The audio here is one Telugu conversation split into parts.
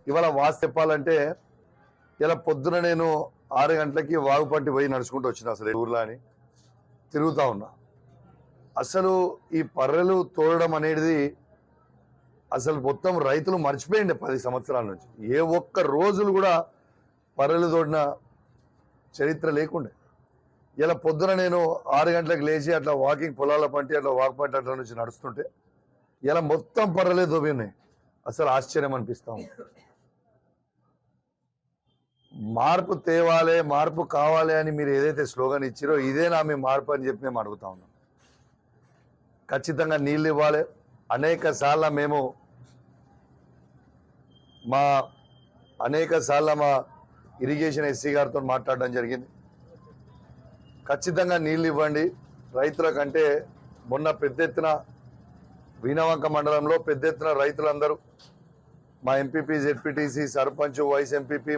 ఇవాళ వాస్తు చెప్పాలంటే ఇలా పొద్దున నేను 6 గంటలకి వాగుపట్టి పోయి నడుచుకుంటూ వచ్చిన అసలు ఊర్లో అని తిరుగుతా ఉన్నా. అసలు ఈ పర్రెలు తోడడం అనేది అసలు మొత్తం రైతులు మర్చిపోయింది 10 సంవత్సరాల నుంచి. ఏ ఒక్క రోజులు కూడా పర్రెలు తోడిన చరిత్ర లేకుండే. ఇలా పొద్దున నేను 6 గంటలకు లేచి అట్లా వాకింగ్ పొలాల పంటి అట్లా వాక్పట్టి అట్లా నుంచి నడుస్తుంటే ఇలా మొత్తం పర్రెలే దొబ్బి ఉన్నాయి. అసలు ఆశ్చర్యం అనిపిస్తా ఉంది. మార్పు తేవాలి, మార్పు కావాలి అని మీరు ఏదైతే స్లోగన్ ఇచ్చారో ఇదేనా మీ మార్పు అని చెప్పి మేము అడుగుతా ఉన్నాం. ఖచ్చితంగా నీళ్ళు ఇవ్వాలి. అనేక సార్లు మా ఇరిగేషన్ ఎస్సీ గారితో మాట్లాడడం జరిగింది. ఖచ్చితంగా నీళ్ళు ఇవ్వండి రైతుల కంటే. మొన్న పెద్ద ఎత్తున వీణవంక మండలంలో పెద్ద ఎత్తున రైతులందరూ మా MPP, ZPTC, sarpanch, vice MPP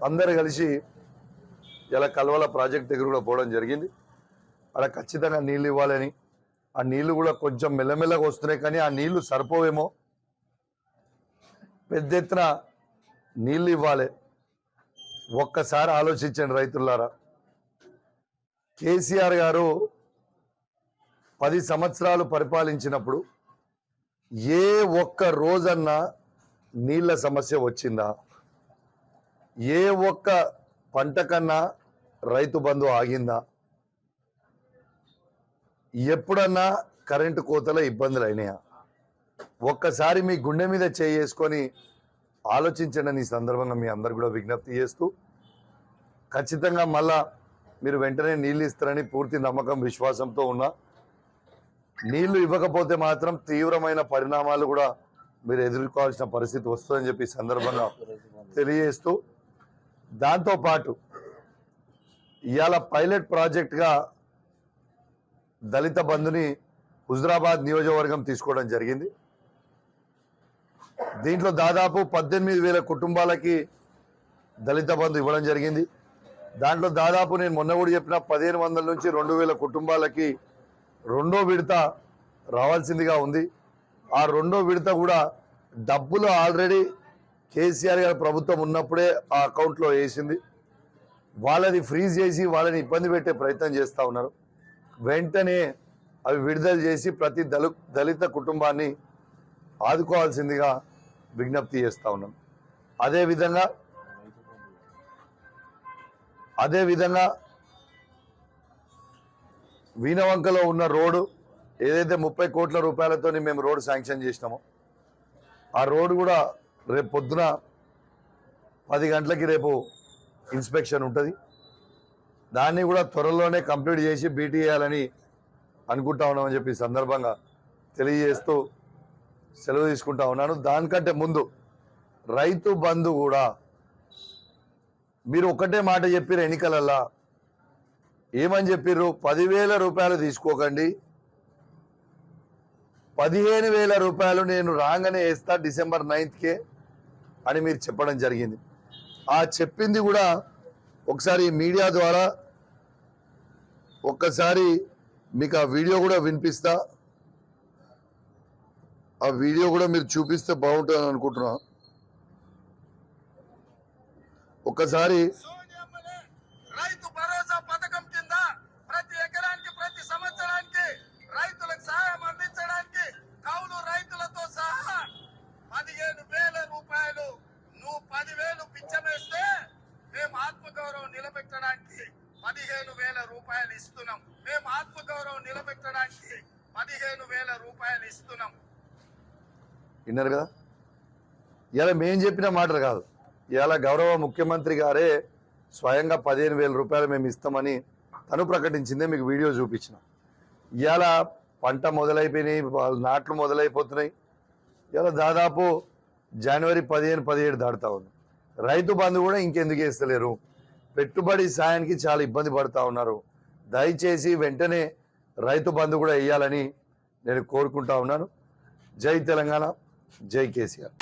అందరు కలిసి ఇలా కల్వల ప్రాజెక్ట్ దగ్గర కూడా పోవడం జరిగింది. అక్కడ ఖచ్చితంగా నీళ్ళు ఇవ్వాలని. ఆ నీళ్లు కూడా కొంచెం మెల్లమెల్లగా వస్తున్నాయి, కానీ ఆ నీళ్లు సరిపోవేమో. పెద్ద ఎత్తున నీళ్ళు ఇవ్వాలి. ఒక్కసారి ఆలోచించండి రైతులారా. కేసీఆర్ గారు 10 సంవత్సరాలు పరిపాలించినప్పుడు ఏ ఒక్క రోజన్నా నీళ్ల సమస్య వచ్చిందా? ఏ ఒక్క పంట కన్నా రైతు బంధు ఆగిందా? ఎప్పుడన్నా కరెంటు కోతల ఇబ్బందులు అయినాయా? ఒక్కసారి మీ గుండె మీద చేసుకొని ఆలోచించండి. ఈ సందర్భంగా మీ అందరు కూడా విజ్ఞప్తి చేస్తూ, ఖచ్చితంగా మళ్ళా మీరు వెంటనే నీళ్ళు ఇస్తారని పూర్తి నమ్మకం, విశ్వాసంతో ఉన్నా. నీళ్లు ఇవ్వకపోతే మాత్రం తీవ్రమైన పరిణామాలు కూడా మీరు ఎదుర్కోవాల్సిన పరిస్థితి వస్తుందని చెప్పి సందర్భంగా తెలియజేస్తూ, దాంతోపాటు ఇవాళ పైలట్ ప్రాజెక్ట్గా దళిత బంధుని హుజురాబాద్ నియోజకవర్గం తీసుకోవడం జరిగింది. దీంట్లో దాదాపు 18,000 కుటుంబాలకి దళిత బంధు ఇవ్వడం జరిగింది. దాంట్లో దాదాపు నేను మొన్న కూడా చెప్పిన 1,500 నుంచి 2,000 కుటుంబాలకి రెండో విడత రావాల్సిందిగా ఉంది. ఆ రెండో విడత కూడా డబ్బులు ఆల్రెడీ కేసీఆర్ గారి ప్రభుత్వం ఉన్నప్పుడే ఆ అకౌంట్లో వేసింది. వాళ్ళని ఫ్రీజ్ చేసి వాళ్ళని ఇబ్బంది పెట్టే ప్రయత్నం చేస్తూ ఉన్నారు. వెంటనే అవి విడుదల చేసి ప్రతి దళిత కుటుంబాన్ని ఆదుకోవాల్సిందిగా విజ్ఞప్తి చేస్తూ ఉన్నాం. అదేవిధంగా వీణవంకలో ఉన్న రోడ్డు ఏదైతే 30 కోట్ల రూపాయలతో మేము రోడ్డు శాంక్షన్ చేసినామో ఆ రోడ్డు కూడా రేపు పొద్దున 10 గంటలకి రేపు ఇన్స్పెక్షన్ ఉంటుంది. దాన్ని కూడా త్వరలోనే కంప్లీట్ చేసి బీటీ చేయాలని అనుకుంటా ఉన్నామని చెప్పి సందర్భంగా తెలియజేస్తూ సెలవు తీసుకుంటా ఉన్నాను. దానికంటే ముందు రైతు బంధు కూడా మీరు ఒకటే మాట చెప్పారు ఎన్నికలల్లా. ఏమని చెప్పారు? 10,000 రూపాయలు తీసుకోకండి, 15,000 రూపాయలు నేను రాగానే వేస్తా డిసెంబర్ 9కే అని మీరు చెప్పడం జరిగింది. ఆ చెప్పింది కూడా ఒకసారి మీడియా ద్వారా ఒక్కసారి మీకు ఆ వీడియో కూడా వినిపిస్తా. ఆ వీడియో కూడా మీరు చూపిస్తే బాగుంటుందని అనుకుంటున్నా. ఒక్కసారి రైతు భరోసా పథకం కింద ప్రతి ఎకరానికి ప్రతి సంవత్సరానికి రైతులకు సహాయం అందించడానికి కౌలు రైతులతో సహా 15,000 రూపాయలు నువ్వు 10,000 పిచ్చమేస్తే మేము ఆత్మగౌరవం నిలబెట్టడానికి 15,000 రూపాయలు ఇస్తున్నాం. మేము ఆత్మగౌరవం నిలబెట్టడానికి 15,000 రూపాయలు ఇస్తున్నాం. విన్నారు కదా? ఇలా మేము చెప్పిన మాటలు కాదు. ఇలా గౌరవ ముఖ్యమంత్రి గారే స్వయంగా 15,000 రూపాయలు మేము ఇస్తామని తను ప్రకటించిందే మీకు వీడియో చూపించిన. ఇవాళ పంట మొదలైపోయినాయి, నాట్లు మొదలైపోతున్నాయి. ఇవాళ దాదాపు జనవరి 15, 17 దాటుతా ఉంది. రైతు బంధు కూడా ఇంకెందుకు వేస్తలేరు? పెట్టుబడి సాయానికి చాలా ఇబ్బంది పడుతూ ఉన్నారు. దయచేసి వెంటనే రైతు బంధు కూడా వేయాలని నేను కోరుకుంటా ఉన్నాను. జై తెలంగాణ, జై కేసీఆర్.